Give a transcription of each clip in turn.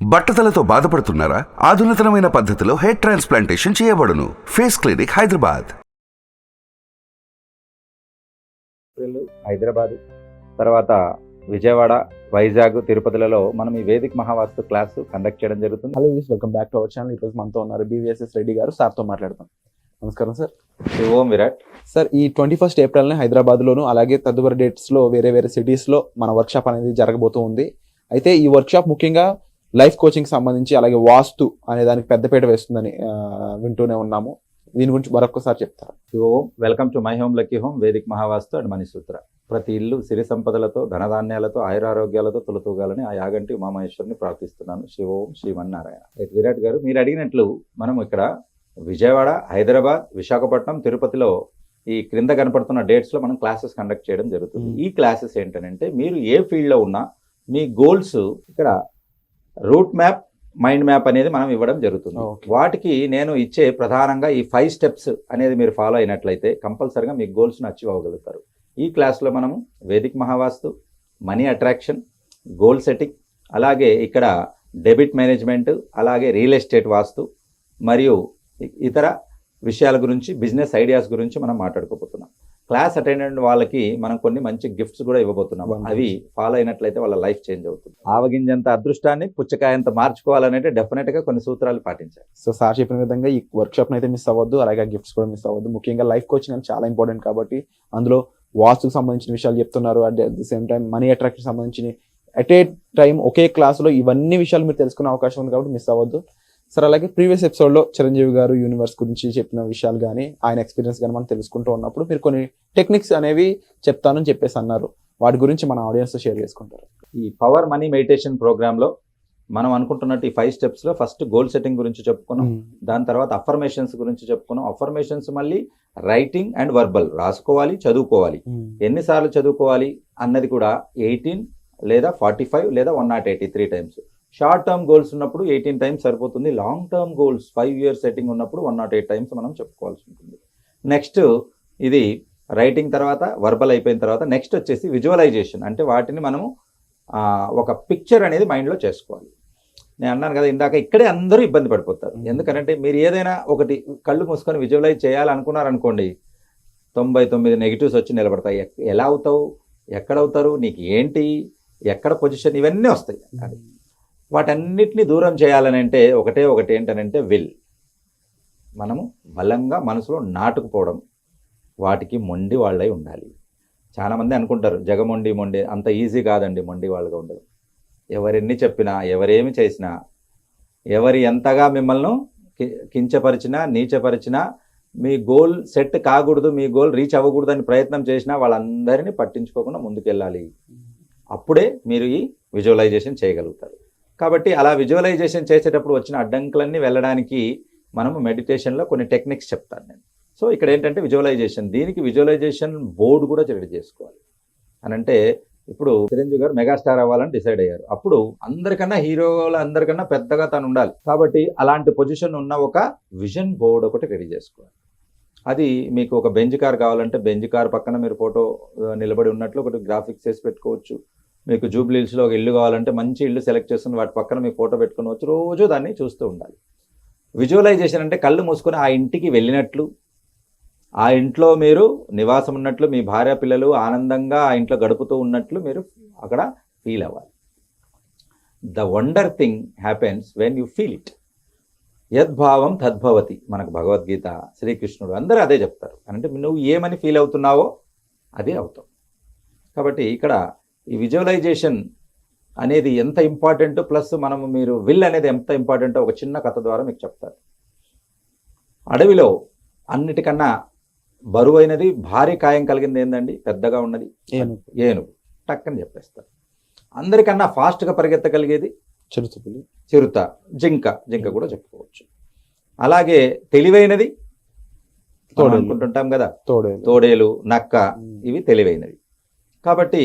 బట్టతలతో బాధపడుతున్నారా? ఆధునితనమైన పద్ధతిలో హెయిర్ ట్రాన్స్ప్లాంటేషన్ చేయబడును. Face clinic Hyderabad. హైదరాబాద్ తర్వాత విజయవాడ, వైజాగ్, తిరుపతిలలో మనం ఈ వేదిక్ మహావాస్తు క్లాసు కండక్ట్ చేయడం జరుగుతుంది. Hello views, welcome back to our channel. ఈరోజు మనతో ఉన్నారు BVSS రెడ్డి గారు. సార్తో మాట్లాడతాం. నమస్కారం సార్. ఓం విరాట్. సార్, ఈ 21 ఏప్రిల్ని హైదరాబాద్లోను అలాగే తదుపరి డేట్స్లో వేరే వేరే సిటీస్లో మన వర్క్షాప్ అనేది జరగబోతూ ఉంది. అయితే ఈ వర్క్షాప్ ముఖ్యంగా లైఫ్ కోచింగ్ సంబంధించి అలాగే వాస్తు అనే దానికి పెద్దపీట వేస్తుందని వింటూనే ఉన్నాము. దీని గురించి మరొకసారి చెప్తారు. ఓం, welcome to my home lucky home Vedic Mahavastu and Manisutra. ప్రతి ఇల్లు సిరి సంపదలతో, ధనధాన్యాలతో, ఆయురారోగ్యాలతో తొలతూగాలని ఆ యాగంటి ఉమామహేశ్వరిని ప్రార్థిస్తున్నాను. శివోం శ్రీమన్నారాయణ. విరాట్ గారు, మీరు అడిగినట్లు మనం ఇక్కడ విజయవాడ, హైదరాబాద్, విశాఖపట్నం, తిరుపతిలో ఈ క్రింద కనపడుతున్న డేట్స్లో మనం క్లాసెస్ కండక్ట్ చేయడం జరుగుతుంది. ఈ క్లాసెస్ ఏంటంటే మీరు ఏ ఫీల్డ్లో ఉన్నా మీ గోల్స్ ఇక్కడ రూట్ మ్యాప్, మైండ్ మ్యాప్ అనేది మనం ఇవ్వడం జరుగుతుంది. వాటికి నేను ఇచ్చే ప్రధానంగా ఈ 5 స్టెప్స్ అనేది మీరు ఫాలో అయినట్లయితే కంపల్సరిగా మీ గోల్స్ని అచీవ్ అవ్వగలుగుతారు. ఈ క్లాస్లో మనము Vedic Mahavastu, money attraction, goal setting, అలాగే ఇక్కడ డెబిట్ మేనేజ్మెంట్, అలాగే రియల్ ఎస్టేట్ వాస్తు మరియు ఇతర విషయాల గురించి, బిజినెస్ ఐడియాస్ గురించి మనం మాట్లాడుకోబోతున్నాం. క్లాస్ అటెండ్ అయిన వాళ్ళకి మనం కొన్ని మంచి గిఫ్ట్స్ కూడా ఇవ్వబోతున్నాం. అవి ఫాలో అయినట్లయితే వాళ్ళ లైఫ్ చేంజ్ అవుతుంది. ఆవగింజంత అదృష్టాన్ని పుచ్చకాయంత మార్చుకోవాలనంటే డెఫినెట్గా కొన్ని సూత్రాలు పాటించాలి. సో సార్ చెప్పిన విధంగా ఈ వర్క్షాప్ని అయితే మిస్ అవ్వద్దు, అలాగే గిఫ్ట్స్ కూడా మిస్ అవ్వద్దు. ముఖ్యంగా లైఫ్ కోచింగ్ అనేది చాలా ఇంపార్టెంట్ కాబట్టి అందులో వాస్తుకు సంబంధించిన విషయాలు చెప్తున్నారు. At the same time money attraction సంబంధించిన అట్ ఏ టైం ఒకే క్లాసులో ఇవన్నీ విషయాలు మీరు తెలుసుకునే అవకాశం ఉంది కాబట్టి మిస్ అవ్వద్దు. సార్, అలాగే ప్రీవియస్ ఎపిసోడ్లో చిరంజీవి గారు యూనివర్స్ గురించి చెప్పిన విషయాలు కానీ ఆయన ఎక్స్పీరియన్స్ కానీ మనం తెలుసుకుంటూ ఉన్నప్పుడు మీరు కొన్ని టెక్నిక్స్ అనేవి చెప్తానని చెప్పేసి అన్నారు. వాటి గురించి మన ఆడియన్స్తో షేర్ చేసుకుంటారు. ఈ పవర్ మనీ మెడిటేషన్ ప్రోగ్రాంలో మనం అనుకుంటున్నట్టు ఈ 5 స్టెప్స్లో ఫస్ట్ గోల్ సెట్టింగ్ గురించి చెప్పుకున్నాం. దాని తర్వాత అఫర్మేషన్స్ గురించి చెప్పుకున్నాం. అఫర్మేషన్స్ మళ్ళీ రైటింగ్ అండ్ వర్బల్, రాసుకోవాలి, చదువుకోవాలి. ఎన్నిసార్లు చదువుకోవాలి అన్నది కూడా 18 లేదా 45 లేదా 183 టైమ్స్. షార్ట్ టర్మ్ గోల్స్ ఉన్నప్పుడు 18 టైమ్స్ సరిపోతుంది. Long term goals 5 years setting ఉన్నప్పుడు 108 టైమ్స్ మనం చెప్పుకోవాల్సి ఉంటుంది. నెక్స్ట్ ఇది రైటింగ్ తర్వాత వర్బల్ అయిపోయిన తర్వాత నెక్స్ట్ వచ్చేసి విజువలైజేషన్. అంటే వాటిని మనము ఒక పిక్చర్ అనేది మైండ్లో చేసుకోవాలి. నేను అన్నాను కదా ఇందాక, ఇక్కడే అందరూ ఇబ్బంది పడిపోతారు. ఎందుకంటే మీరు ఏదైనా ఒకటి కళ్ళు మూసుకొని విజువలైజ్ చేయాలనుకున్నారనుకోండి, 99 నెగిటివ్స్ వచ్చి నిలబడతాయి. ఎలా అవుతావు, ఎక్కడవుతారు, నీకు ఏంటి, ఎక్కడ పొజిషన్, ఇవన్నీ వస్తాయి. అది వాటన్నిటిని దూరం చేయాలని అంటే ఒకటి ఏంటనంటే విల్. మనము బలంగా మనసులో నాటుకుపోవడం, వాటికి మొండి వాళ్ళై ఉండాలి. చాలామంది అనుకుంటారు జగమొండి మొండి, అంత ఈజీ కాదండి మొండి వాళ్ళగా ఉండదు. ఎవరెన్ని చెప్పినా, ఎవరేమి చేసినా, ఎవరి ఎంతగా మిమ్మల్ని కించపరిచినా, నీచపరిచినా, మీ గోల్ సెట్ కాకూడదు, మీ గోల్ రీచ్ అవ్వకూడదు అని ప్రయత్నం చేసినా వాళ్ళందరినీ పట్టించుకోకుండా ముందుకెళ్ళాలి. అప్పుడే మీరు ఈ విజువలైజేషన్ చేయగలుగుతారు. కాబట్టి అలా విజువలైజేషన్ చేసేటప్పుడు వచ్చిన అడ్డంకులన్నీ వెళ్ళడానికి మనము మెడిటేషన్లో కొన్ని టెక్నిక్స్ చెప్తాను నేను. సో ఇక్కడ ఏంటంటే విజువలైజేషన్, దీనికి విజువలైజేషన్ బోర్డు కూడా రెడీ చేసుకోవాలి. అని అంటే ఇప్పుడు చిరంజీవి గారు మెగాస్టార్ అవ్వాలని డిసైడ్ అయ్యారు. అప్పుడు అందరికన్నా హీరోలు అందరికన్నా పెద్దగా తను ఉండాలి. కాబట్టి అలాంటి పొజిషన్ ఉన్న ఒక విజన్ బోర్డు ఒకటి రెడీ చేసుకోవాలి. అది మీకు ఒక బెంజ్ కార్ కావాలంటే బెంజ్ కార్ పక్కన మీరు ఫోటో నిలబడి ఉన్నట్లు ఒకటి గ్రాఫిక్స్ వేసి పెట్టుకోవచ్చు. మీకు జూబ్లీహిల్స్లో ఒక ఇల్లు కావాలంటే మంచి ఇల్లు సెలెక్ట్ చేసుకుని వాటి పక్కన మీకు ఫోటో పెట్టుకోవచ్చు. రోజు దాన్ని చూస్తూ ఉండాలి. విజువలైజేషన్ అంటే కళ్ళు మూసుకొని ఆ ఇంటికి వెళ్ళినట్లు, ఆ ఇంట్లో మీరు నివాసం ఉన్నట్లు, మీ భార్య పిల్లలు ఆనందంగా ఆ ఇంట్లో గడుపుతూ ఉన్నట్లు మీరు అక్కడ ఫీల్ అవ్వాలి. The wonder thing happens when you feel it. యద్భావం తద్భవతి, మనకు భగవద్గీత, శ్రీకృష్ణుడు అందరూ అదే చెప్తారు. అంటే నువ్వు ఏమని ఫీల్ అవుతున్నావో అదే అవుతావు. కాబట్టి ఇక్కడ ఈ విజువలైజేషన్ అనేది ఎంత ఇంపార్టెంట్, ప్లస్ మనము మీరు విల్ అనేది ఎంత ఇంపార్టెంటో ఒక చిన్న కథ ద్వారా మీకు చెప్తారు. అడవిలో అన్నిటికన్నా బరువైనది, భారీ కాయం కలిగింది ఏందండి, పెద్దగా ఉన్నది ఏనుగు. టక్కని చెప్పేస్తారు. అందరికన్నా ఫాస్ట్గా పరిగెత్తగలిగేది చిరుత, జింక కూడా చెప్పుకోవచ్చు. అలాగే తెలివైనది అనుకుంటుంటాం కదా, తోడేలు, నక్క, ఇవి తెలివైనవి. కాబట్టి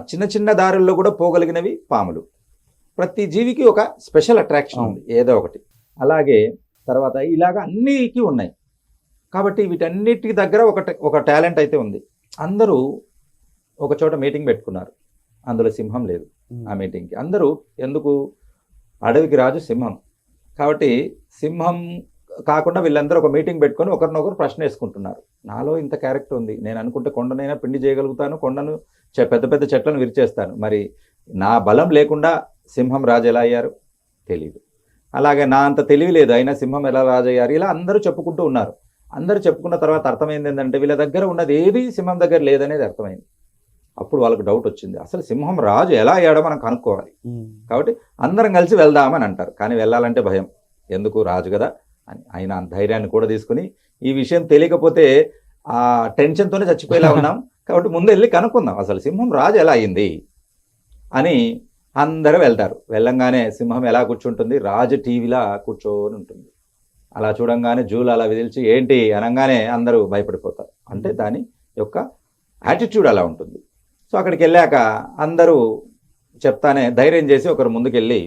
చిన్న చిన్న దారుల్లో కూడా పోగలిగినవి పాములు. ప్రతి జీవికి ఒక స్పెషల్ అట్రాక్షన్ ఉంది ఏదో ఒకటి. అలాగే తర్వాత ఇలాగ అన్నిటికీ ఉన్నాయి. కాబట్టి వీటన్నిటి దగ్గర ఒక టాలెంట్ అయితే ఉంది. అందరూ ఒక చోట మీటింగ్ పెట్టుకున్నారు. అందులో సింహం లేదు. ఆ మీటింగ్కి అందరూ ఎందుకు అడవికి రాజు సింహం. కాబట్టి సింహం కాకుండా వీళ్ళందరూ ఒక మీటింగ్ పెట్టుకొని ఒకరినొకరు ప్రశ్న వేసుకుంటున్నారు. నాలో ఇంత క్యారెక్టర్ ఉంది, నేను అనుకుంటే కొండనైనా పిండి చేయగలుగుతాను, కొండను పెద్ద పెద్ద చెట్లను విరిచేస్తాను. మరి నా బలం లేకుండా సింహం రాజు ఎలా అయ్యారు తెలియదు. అలాగే నా అంత తెలివి లేదు, అయినా సింహం ఎలా రాజు అయ్యారు. ఇలా అందరూ చెప్పుకుంటూ ఉన్నారు. అందరూ చెప్పుకున్న తర్వాత అర్థమైంది ఏంటంటే వీళ్ళ దగ్గర ఉన్నది ఏది సింహం దగ్గర లేదనేది అర్థమైంది. అప్పుడు వాళ్ళకు డౌట్ వచ్చింది, అసలు సింహం రాజు ఎలా అయ్యాడో మనం కనుక్కోవాలి. కాబట్టి అందరం కలిసి వెళ్దామని అంటారు. కానీ వెళ్ళాలంటే భయం, ఎందుకు రాజు కదా అని. ఆయన ధైర్యాన్ని కూడా తీసుకుని ఈ విషయం తెలియకపోతే ఆ టెన్షన్తోనే చచ్చిపోయేలా ఉన్నాం, కాబట్టి ముందు వెళ్ళి కనుక్కుందాం అసలు సింహం రాజు ఎలా అయింది అని అందరూ వెళ్తారు. వెళ్ళంగానే సింహం ఎలా కూర్చుంటుంది, రాజు టీవీలా కూర్చొని ఉంటుంది. అలా చూడంగానే జూలు అలా విదిల్చి ఏంటి అనగానే అందరూ భయపడిపోతారు. అంటే దాని యొక్క యాటిట్యూడ్ అలా ఉంటుంది. సో అక్కడికి వెళ్ళాక అందరూ చెప్తానే ధైర్యం చేసి ఒకరు ముందుకెళ్ళి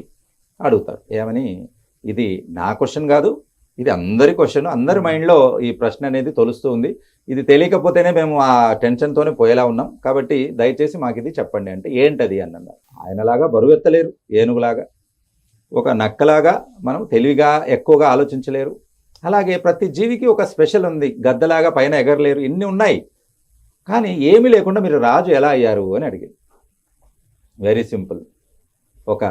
అడుగుతారు, ఏమని, ఇది నా క్వశ్చన్ కాదు, ఇది అందరి క్వశ్చన్, అందరి మైండ్లో ఈ ప్రశ్న అనేది తొలుస్తూ ఉంది. ఇది తెలియకపోతేనే మేము ఆ టెన్షన్తోనే పోయేలా ఉన్నాం, కాబట్టి దయచేసి మాకు ఇది చెప్పండి అంటే ఏంటది అని అన్నారు. ఆయనలాగా బరువు ఎత్తలేరు, ఏనుగులాగా, ఒక నక్కలాగా మనం తెలివిగా ఎక్కువగా ఆలోచించలేరు. అలాగే ప్రతి జీవికి ఒక స్పెషల్ ఉంది, గద్దలాగా పైన ఎగరలేరు, ఇన్ని ఉన్నాయి. కానీ ఏమీ లేకుండా మీరు రాజు ఎలా అయ్యారు అని అడిగింది. Very simple. ఒక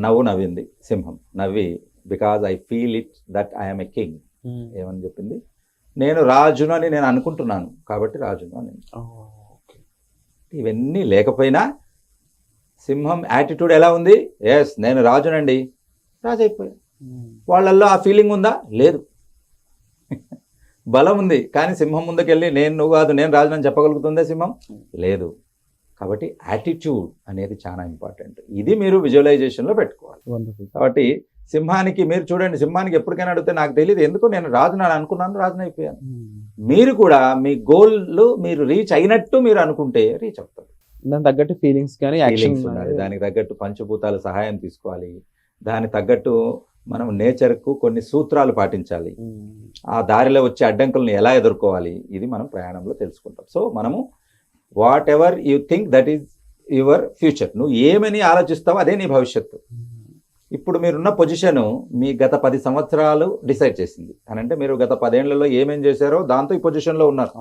నవ్వు నవ్వింది సింహం. నవ్వి, because I feel it that I'm a king. ఏమని చెప్పింది, నేను రాజును అని నేను అనుకుంటున్నాను కాబట్టి రాజును అని. ఇవన్నీ లేకపోయినా సింహం యాటిట్యూడ్ ఎలా ఉంది, ఎస్ నేను రాజునండి, రాజు అయిపోయా. వాళ్ళల్లో ఆ ఫీలింగ్ ఉందా, లేదు. బలం ఉంది, కానీ సింహం ముందుకెళ్ళి నేను నువ్వు కాదు నేను రాజునని చెప్పగలుగుతుందే సింహం, లేదు. కాబట్టి యాటిట్యూడ్ అనేది చాలా ఇంపార్టెంట్. ఇది మీరు విజువలైజేషన్లో పెట్టుకోవాలి. కాబట్టి సింహానికి మీరు చూడండి, సింహానికి ఎప్పటికైనా అడిగితే నాకు తెలియదు ఎందుకు నేను రాజుని అనుకున్నాను, రాజుని అయిపోయాను. మీరు కూడా మీ గోల్ మీరు రీచ్ అయినట్టు మీరు అనుకుంటే రీచ్ అవుతారు. దానికి తగ్గట్టు ఫీలింగ్స్ కానీ ఫీలింగ్స్ ఉండాలి, దానికి తగ్గట్టు పంచభూతాల సహాయం తీసుకోవాలి, దానికి తగ్గట్టు మనం నేచర్కు కొన్ని సూత్రాలు పాటించాలి, ఆ దారిలో వచ్చే అడ్డంకులను ఎలా ఎదుర్కోవాలి, ఇది మనం ప్రయాణంలో తెలుసుకుంటాం. సో మనము what ever you think that is your future. నువ్వు ఏమని ఆలోచిస్తావో అదే నీ భవిష్యత్తు. ఇప్పుడు మీరున్న పొజిషను మీ గత 10 సంవత్సరాలు డిసైడ్ చేసింది అని అంటే మీరు గత 10 ఏళ్లలో ఏమేం చేశారో దాంతో ఈ పొజిషన్లో ఉన్నారు.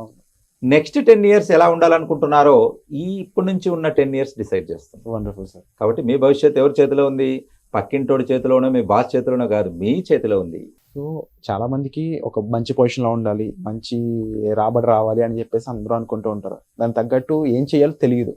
నెక్స్ట్ 10 ఇయర్స్ ఎలా ఉండాలనుకుంటున్నారో ఇప్పటి నుంచి ఉన్న 10 ఇయర్స్ డిసైడ్ చేస్తాం. Wonderful sir. కాబట్టి మీ భవిష్యత్తు ఎవరి చేతిలో ఉంది, పక్కింటోడి చేతిలోనో మీ బాస్ చేతిలోనో కాదు, మీ చేతిలో ఉంది. సో చాలా మందికి ఒక మంచి పొజిషన్లో ఉండాలి, మంచి రాబడి రావాలి అని చెప్పేసి అందరూ అనుకుంటూ ఉంటారు. దానికి తగ్గట్టు ఏం చేయాలో తెలియదు,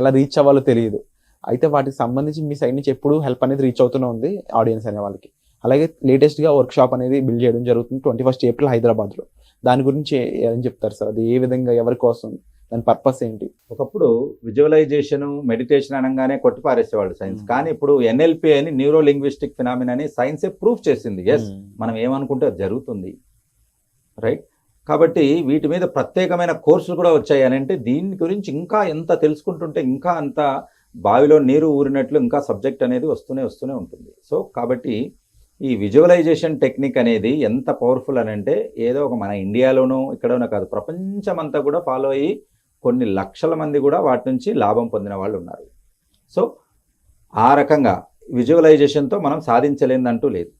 ఎలా రీచ్ అవ్వాలో తెలియదు. అయితే వాటికి సంబంధించి మీ సైడ్ నుంచి ఎప్పుడు హెల్ప్ అనేది రీచ్ అవుతూనే ఉంది ఆడియన్స్ అనే వాళ్ళకి. అలాగే లేటెస్ట్గా వర్క్షాప్ అనేది బిల్డ్ చేయడం జరుగుతుంది 21 ఏప్రిల్ హైదరాబాద్లో. దాని గురించి ఏం చెప్తారు సార్? అది ఏ విధంగా, ఎవరి కోసం, దాని పర్పస్ ఏంటి? ఒకప్పుడు విజువలైజేషన్ మెడిటేషన్ అనగానే కొట్టిపారేసేవాళ్ళు సైన్స్, కానీ ఇప్పుడు ఎన్ఎల్పి అని న్యూరో లింగ్విస్టిక్ ఫినామినా అని సైన్సే ప్రూఫ్ చేసింది. ఎస్, మనం ఏమనుకుంటే అది జరుగుతుంది, రైట్. కాబట్టి వీటి మీద ప్రత్యేకమైన కోర్సులు కూడా వచ్చాయి అని అంటే దీని గురించి ఇంకా ఎంత తెలుసుకుంటుంటే ఇంకా అంత బావిలో నీరు ఊరినట్లు ఇంకా సబ్జెక్ట్ అనేది వస్తూనే ఉంటుంది. సో కాబట్టి ఈ విజువలైజేషన్ టెక్నిక్ అనేది ఎంత పవర్ఫుల్ అని అంటే ఏదో ఒక మన ఇండియాలోనూ ఇక్కడోనో కాదు, ప్రపంచమంతా కూడా ఫాలో అయ్యి కొన్ని లక్షల మంది కూడా వాటి నుంచి లాభం పొందిన వాళ్ళు ఉన్నారు. సో ఆ రకంగా విజువలైజేషన్తో మనం సాధించలేదంటూ లేదు.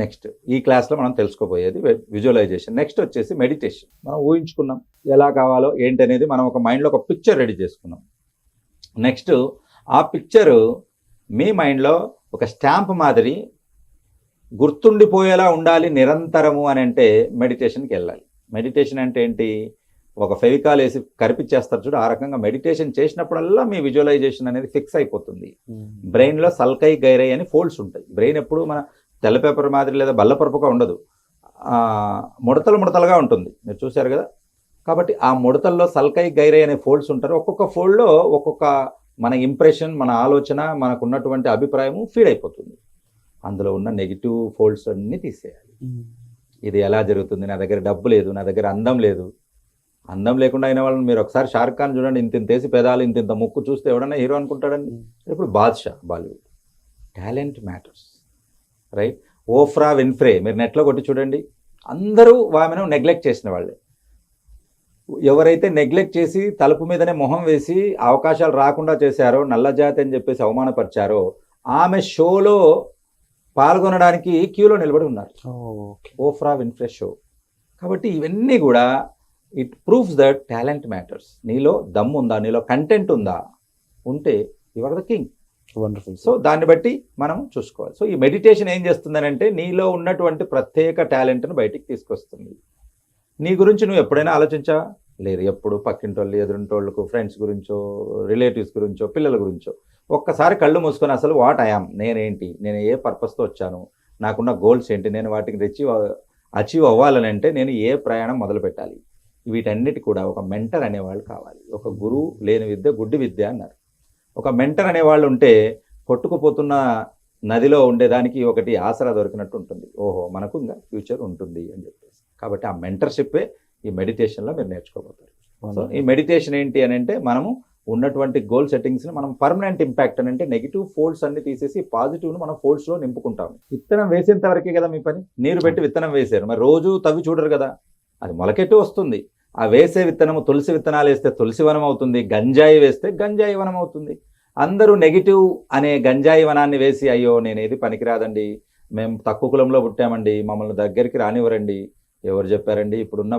నెక్స్ట్ ఈ క్లాస్లో మనం తెలుసుకోబోయేది విజువలైజేషన్. నెక్స్ట్ వచ్చేసి మెడిటేషన్. మనం ఊహించుకున్నాం ఎలా కావాలో ఏంటి అనేది, మనం ఒక మైండ్లో ఒక పిక్చర్ రెడీ చేసుకున్నాం. నెక్స్ట్ ఆ పిక్చరు మీ మైండ్లో ఒక స్టాంప్ మాదిరి గుర్తుండిపోయేలా ఉండాలి నిరంతరము అని అంటే మెడిటేషన్కి వెళ్ళాలి. మెడిటేషన్ అంటే ఏంటి, ఒక ఫెవికాల్ వేసి కరిపించేస్తారు చూడు, ఆ రకంగా మెడిటేషన్ చేసినప్పుడల్లా మీ విజువలైజేషన్ అనేది ఫిక్స్ అయిపోతుంది. బ్రెయిన్లో సల్కై గైరై అని ఫోల్డ్స్ ఉంటాయి. బ్రెయిన్ ఎప్పుడు మన తెల్ల పేపర్ మాదిరి లేదా బల్లపరుపుగా ఉండదు, ముడతలుగా ఉంటుంది, మీరు చూశారు కదా. కాబట్టి ఆ ముడతల్లో సల్కై గైరై అనే ఫోల్డ్స్ ఉంటారు. ఒక్కొక్క ఫోల్డ్లో ఒక్కొక్క మన ఇంప్రెషన్, మన ఆలోచన, మనకు ఉన్నటువంటి అభిప్రాయము ఫీడ్ అయిపోతుంది. అందులో ఉన్న నెగిటివ్ ఫోల్డ్స్ అన్నీ తీసేయాలి. ఇది ఎలా జరుగుతుంది, నా దగ్గర డబ్బు లేదు, నా దగ్గర అందం లేదు. అందం లేకుండా అయిన వాళ్ళని మీరు ఒకసారి షారుఖ్ ఖాన్ చూడండి, ఇంతేసి పెదాలు, ఇంత ముక్కు చూస్తే ఎవడన్నా హీరో అనుకుంటాడండి. ఇప్పుడు బాద్షా Bollywood. Talent matters, right. Oprah Winfrey మీరు నెట్లో కొట్టి చూడండి, అందరూ ఆమెను నెగ్లెక్ట్ చేసిన వాళ్ళే. ఎవరైతే నెగ్లెక్ట్ చేసి తలుపు మీదనే మొహం వేసి అవకాశాలు రాకుండా చేశారో, నల్లజాతి అని చెప్పేసి అవమానపరిచారో, ఆమె షోలో పాల్గొనడానికి క్యూలో నిలబడి ఉన్నారు, ఓకే. ఓఫ్రా Winfrey show. కాబట్టి ఇవన్నీ కూడా it proves that talent matters. నీలో దమ్ ఉందా, నీలో కంటెంట్ ఉందా, ఉంటే you are the king. Wonderful. So దాన్ని బట్టి మనం చూసుకోవాలి. సో ఈ మెడిటేషన్ ఏం చేస్తుందనంటే నీలో ఉన్నటువంటి ప్రత్యేక టాలెంట్ను బయటికి తీసుకొస్తుంది. నీ గురించి నువ్వు ఎప్పుడైనా ఆలోచించా? లేదు. ఎప్పుడు పక్కింటోళ్ళు, ఎదురింటోళ్ళకు, ఫ్రెండ్స్ గురించో, రిలేటివ్స్ గురించో, పిల్లల గురించో ఒక్కసారి కళ్ళు మూసుకొని అసలు వాట్ ఐయామ్, నేనేంటి, నేను ఏ పర్పస్తో వచ్చాను, నాకున్న గోల్స్ ఏంటి, నేను వాటికి అచీవ్ అవ్వాలని అంటే నేను ఏ ప్రయాణం మొదలు పెట్టాలి, వీటన్నిటి కూడా ఒక మెంటర్ అనేవాళ్ళు కావాలి. ఒక గురువు లేని విద్య గుడ్డి విద్య అన్నారు. ఒక మెంటర్ అనేవాళ్ళు ఉంటే కొట్టుకుపోతున్న నదిలో ఉండేదానికి ఒకటి ఆసరా దొరికినట్టు ఉంటుంది. ఓహో, మనకు ఇంకా ఫ్యూచర్ ఉంటుంది అని చెప్పేసి. కాబట్టి ఆ మెంటర్షిప్పే ఈ మెడిటేషన్లో మీరు నేర్చుకోబోతారు. సో ఈ మెడిటేషన్ ఏంటి అని అంటే మనము ఉన్నటువంటి గోల్ సెట్టింగ్స్ని మనం పర్మనెంట్ ఇంపాక్ట్ అని అంటే నెగిటివ్ ఫోల్డ్స్ అన్ని తీసేసి పాజిటివ్ను మనం ఫోల్డ్స్లో నింపుకుంటాం. విత్తనం వేసేంత వరకే కదా మీ పని. నీరు పెట్టి విత్తనం వేసారు, మరి రోజు తవ్వి చూడరు కదా, అది మొలకెట్టు వస్తుంది. ఆ వేసే విత్తనము తులసి విత్తనాలు వేస్తే తులసి వనం అవుతుంది, గంజాయి వేస్తే గంజాయి వనం అవుతుంది. అందరూ నెగిటివ్ అనే గంజాయి వనాన్ని వేసి అయ్యో నేనేది పనికిరాదండి, మేము తక్కువ కులంలో పుట్టామండి, మమ్మల్ని దగ్గరికి రానివ్వరండి. ఎవరు చెప్పారండి? ఇప్పుడున్న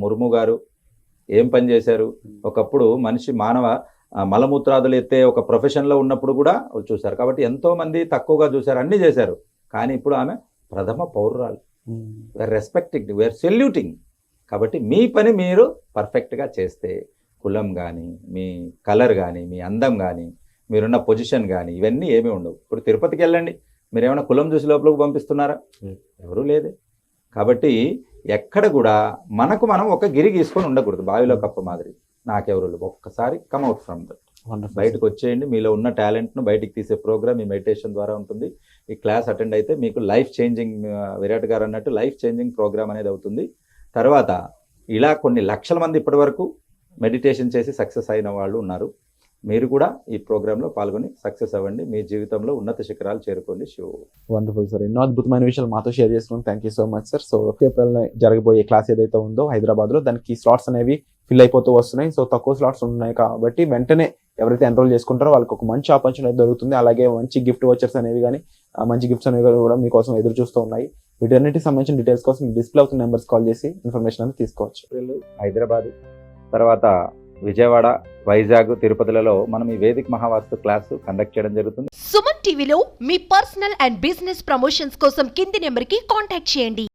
ముర్ము గారు ఏం పని చేశారు? ఒకప్పుడు మనిషి మానవ మలమూత్రాదులు ఎత్తే ఒక ప్రొఫెషన్లో ఉన్నప్పుడు కూడా చూశారు. కాబట్టి ఎంతోమంది తక్కువగా చూశారు, అన్నీ చేశారు. కానీ ఇప్పుడు ఆమె ప్రథమ పౌరురాలు. We are respecting, we are saluting. కాబట్టి మీ పని మీరు పర్ఫెక్ట్గా చేస్తే కులం కానీ, మీ కలర్ కానీ, మీ అందం కానీ, మీరున్న పొజిషన్ కానీ ఇవన్నీ ఏమీ ఉండవు. ఇప్పుడు తిరుపతికి వెళ్ళండి, మీరు ఏమైనా కులం చూసి లోపలికి పంపిస్తున్నారా? ఎవరూ లేదే. కాబట్టి ఎక్కడ కూడా మనకు మనం ఒక గిరి గీసుకొని ఉండకూడదు, బావిలో కప్ప మాదిరి. నాకెవరు ఒక్కసారి కమ్అవుట్ ఫ్రమ్ దట్, బయటకు వచ్చేయండి. మీలో ఉన్న టాలెంట్ను బయటికి తీసే ప్రోగ్రామ్ ఈ మెడిటేషన్ ద్వారా ఉంటుంది. ఈ క్లాస్ అటెండ్ అయితే మీకు లైఫ్ చేంజింగ్, విరాట్ గారు అన్నట్టు లైఫ్ చేంజింగ్ ప్రోగ్రామ్ అనేది అవుతుంది. తర్వాత ఇలా కొన్ని లక్షల మంది ఇప్పటి వరకు మెడిటేషన్ చేసి సక్సెస్ అయిన వాళ్ళు ఉన్నారు. మీరు కూడా ఈ ప్రోగ్రాంలో పాల్గొని సక్సెస్ అవ్వండి, మీ జీవితంలో ఉన్నత శిఖరాలు చేరుకోండి. వండర్ఫుల్ సార్, ఎన్నో అద్భుతమైన విషయాలు మాతో షేర్ చేసుకున్నాం. Thank you so much sir. So April జరగబోయే క్లాస్ ఏదైతే ఉందో హైదరాబాద్లో, దానికి స్లాట్స్ అనేవి ఫిల్ అయిపోతూ వస్తున్నాయి. సో తక్కువ స్లాట్స్ ఉన్నాయి కాబట్టి వెంటనే ఎవరైతే ఎన్రోల్ చేసుకుంటారో వాళ్ళకి ఒక మంచి ఆపర్చునిటీ దొరుకుతుంది. అలాగే మంచి గిఫ్ట్ వచ్చర్స్ అనేవి కానీ, మంచి గిఫ్ట్స్ అనేవి కూడా మీకోసం ఎదురు చూస్తూ ఉన్నాయి. వీటన్నిటికి సంబంధించిన డీటెయిల్స్ కోసం డిస్ప్లే అవుతున్న నెంబర్స్ కాల్ చేసి ఇన్ఫర్మేషన్ అనేది తీసుకోవచ్చు. హైదరాబాద్ తర్వాత విజయవాడ, వైజాగ్, తిరుపతిలలో మనం ఈ వేదిక్ మహావాస్తు క్లాసు కండక్ట్ చేయడం జరుగుతుంది. సుమన్ టీవీలో మీ పర్సనల్ అండ్ బిజినెస్ ప్రమోషన్స్ కోసం కింది నెంబర్కి కాంటాక్ట్ చేయండి.